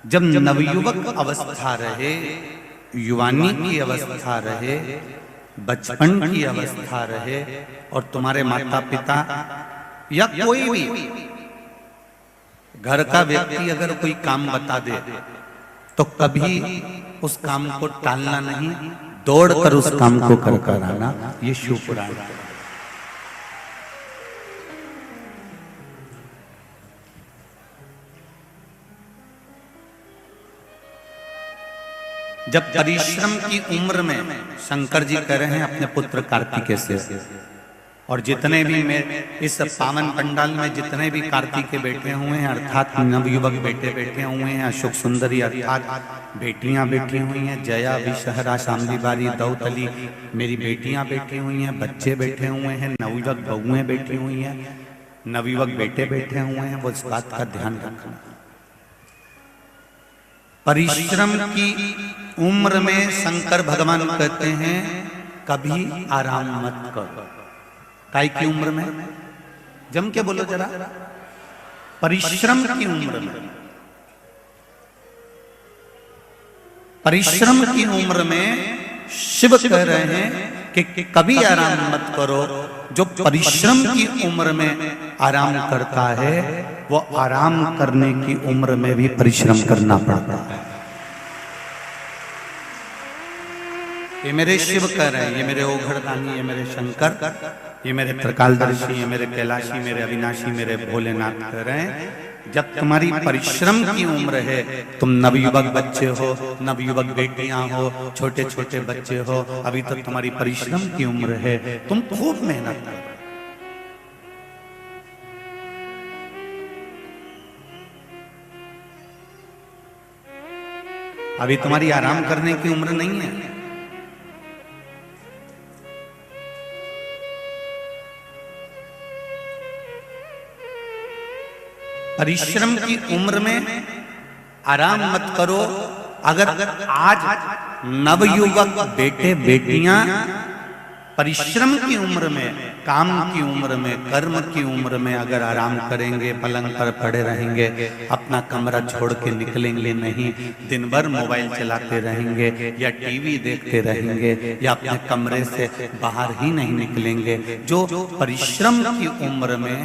जब नवयुवक अवस्था रहे, युवानी की अवस्था रहे, बचपन की अवस्था रहे, और तुम्हारे माता पिता या कोई भी घर का व्यक्ति अगर कोई काम बता दे तो कभी उस काम को टालना नहीं, दौड़कर उस काम को कर आना। ये शिव पुराण है। जब परिश्रम की उम्र में शंकर जी कह रहे हैं अपने पुत्र कार्तिकेय से, और जितने भी इस पावन पंडाल में जितने भी कार्तिक के बेटे हुए हैं, अर्थात नवयुवक बेटे बैठे हुए हैं, अशोक सुंदरी अर्थात बेटियां बैठी हुई हैं, जया विषहरा शामली बारी दौतली मेरी बेटियां बैठी हुई हैं, बच्चे बैठे हुए हैं, नवयुवक बहुएं बैठी हुई हैं, नवयुवक बेटे बैठे हुए हैं। वो इस बात का ध्यान रखना, परिश्रम की उम्र में शंकर भगवान कहते हैं कभी आराम मत करो। काय की उम्र में? जम के बोलो जरा। परिश्रम की उम्र में, परिश्रम की उम्र में शिव कह रहे हैं कि कभी आराम मत करो। जो परिश्रम की उम्र में आराम करता है वो आराम करने की उम्र में भी परिश्रम करना पड़ता है। ये मेरे शिव कह रहे हैं, ये मेरे ओघड़दानी, ये मेरे शंकर, ये मेरे त्रिकालदर्शी, ये मेरे कैलाशी, मेरे अविनाशी, मेरे भोलेनाथ कह रहे हैं जब तुम्हारी परिश्रम की उम्र है, तुम नवयुवक बच्चे हो, नवयुवक बेटियां हो, छोटे छोटे बच्चे हो, अभी तक तुम्हारी परिश्रम की उम्र है, तुम खूब मेहनत करो। अभी तुम्हारी आराम करने की उम्र नहीं है। परिश्रम की उम्र में आराम मत करो। अगर आज नवयुवक बेटे बेटियां परिश्रम की उम्र में, काम की उम्र में, कर्म की उम्र में अगर आराम करेंगे, पलंग पर पड़े रहेंगे, अपना कमरा छोड़ के निकलेंगे नहीं, दिन भर मोबाइल चलाते रहेंगे या टीवी देखते रहेंगे या अपने कमरे से बाहर ही नहीं निकलेंगे, जो परिश्रम की उम्र में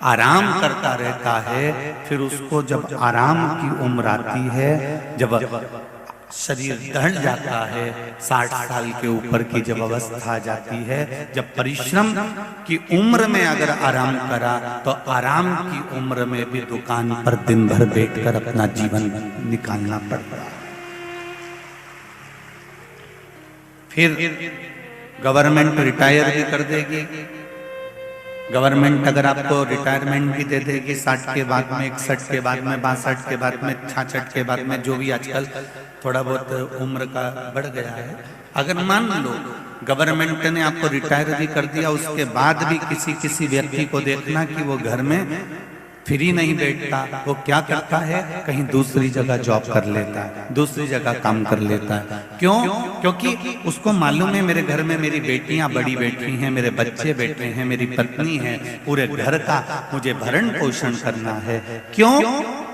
आराम करता रहता है, फिर उसको जब आराम की उम्र आती है, जब शरीर ढल जाता है, 60 साल के ऊपर की जब अवस्था आ जाती है, जब परिश्रम की उम्र में अगर आराम करा तो आराम की उम्र में भी दुकान पर दिन भर बैठकर अपना जीवन निकालना पड़ता है। फिर गवर्नमेंट रिटायर भी कर देगी, गवर्नमेंट अगर आपको रिटायरमेंट भी दे देगी 60 के बाद में, 61 के बाद में, 62 के बाद में, 66 के बाद में, जो भी आजकल थोड़ा बहुत उम्र का बढ़ गया है। अगर मान लो गवर्नमेंट ने आपको रिटायर भी कर दिया, उसके बाद भी किसी व्यक्ति को देखना कि वो घर में फ्री नहीं बैठता, वो क्या करता है, कहीं दूसरी जगह जॉब कर लेता है, दूसरी जगह काम कर लेता है। क्यों? क्योंकि उसको मालूम है मेरे घर में मेरी बेटियां बड़ी बैठी हैं, मेरे बच्चे बैठे हैं, मेरी पत्नी है, पूरे घर का मुझे भरण पोषण करना है। क्यों?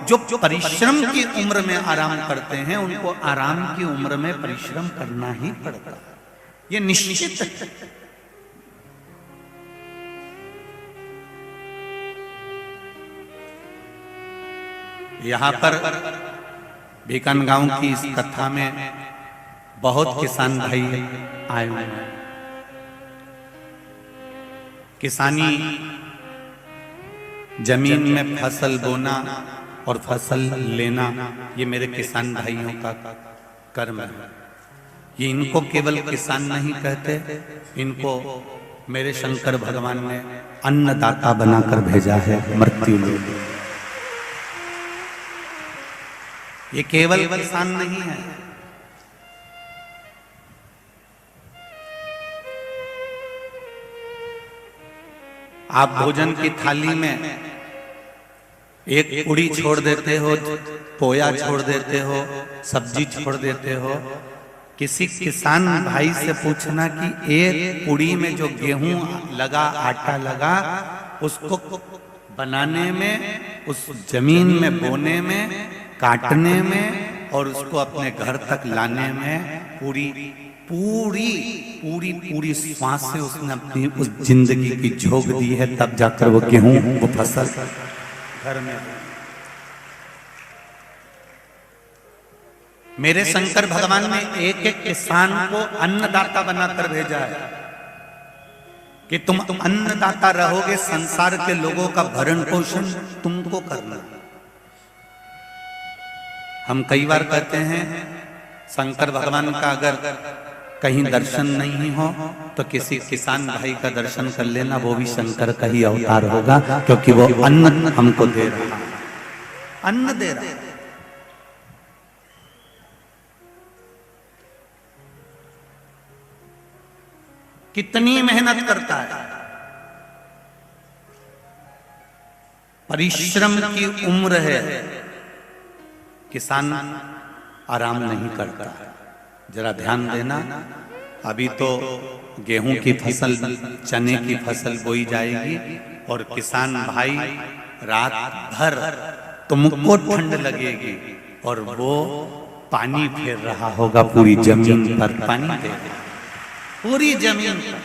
जो परिश्रम की उम्र में आराम करते हैं उनको आराम की उम्र में परिश्रम करना ही पड़ता है, ये निश्चित है। यहाँ पर बीकानगांव की इस कथा में बहुत किसान भाई आए हुए हैं। किसानी जमीन में फसल बोना और फसल लेना, ये मेरे किसान भाइयों का कर्म है। ये इनको केवल किसान नहीं कहते, इनको मेरे शंकर भगवान ने अन्नदाता बनाकर भेजा है मृत्यु लोक। ये केवल किसान नहीं है, आप भोजन की थाली में एक पूड़ी छोड़ देते हो, पोया छोड़ देते हो, सब्जी छोड़ देते हो, किसी किसान भाई से पूछना कि एक पूड़ी में जो गेहूं लगा, आटा लगा, उसको बनाने में, उस जमीन में बोने में काटने में और उसको अपने घर तक लाने में पूरी पूरी पूरी पूरी श्वास से उसने अपनी उस जिंदगी की झोंक दी है, तब जाकर वो गेहूं, वो फसल घर में। मेरे शंकर भगवान ने एक एक किसान को अन्नदाता बनाकर भेजा है कि तुम अन्नदाता रहोगे, संसार के लोगों का भरण पोषण तुमको करना। हम कई बार कहते हैं शंकर भगवान का अगर कहीं दर्शन नहीं हो तो किसी किसान भाई का दर्शन कर लेना, वो भी शंकर का ही अवतार होगा, क्योंकि वो अन्न हमको दे रहा है, अन्न दे रहा है। कितनी मेहनत करता है, परिश्रम की उम्र है, किसान आराम नहीं करता। जरा ध्यान देना, अभी तो गेहूं की फसल, चने की फसल बोई जाएगी और किसान भाई रात भर तुमको ठंड लगेगी और वो पानी फेर रहा होगा पूरी जमीन पर, पानी दे पूरी जमीन पर।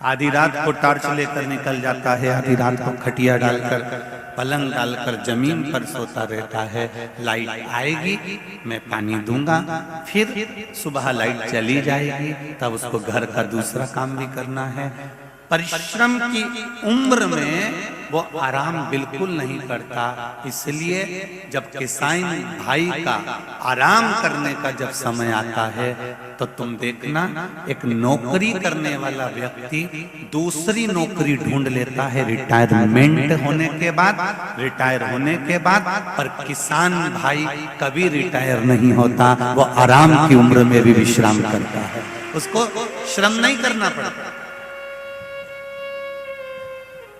आधी रात को टार्च लेकर निकल जाता है, आधी रात को खटिया डालकर, पलंग डालकर जमीन पर सोता रहता है। लाइट आएगी, मैं पानी दूंगा, फिर सुबह लाइट चली जाएगी, तब उसको घर का दूसरा काम भी करना है। परिश्रम की उम्र में वो आराम बिल्कुल नहीं करता। इसलिए जब किसान भाई का आराम करने का जब समय आता है तो तुम देखना, एक नौकरी करने वाला व्यक्ति दूसरी नौकरी ढूंढ लेता है रिटायरमेंट होने के बाद, रिटायर होने के बाद। पर किसान भाई कभी रिटायर नहीं होता, वो आराम की उम्र में भी विश्राम करता है, उसको श्रम नहीं करना पड़ता।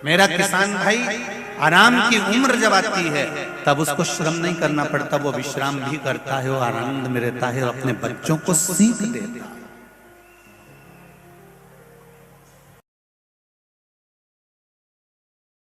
मेरा किसान भाई आराम की उम्र जब आती है तब उसको श्रम नहीं करना पड़ता, वो विश्राम भी करता है, वो आनंद में रहता है और अपने बच्चों को सीख देता है।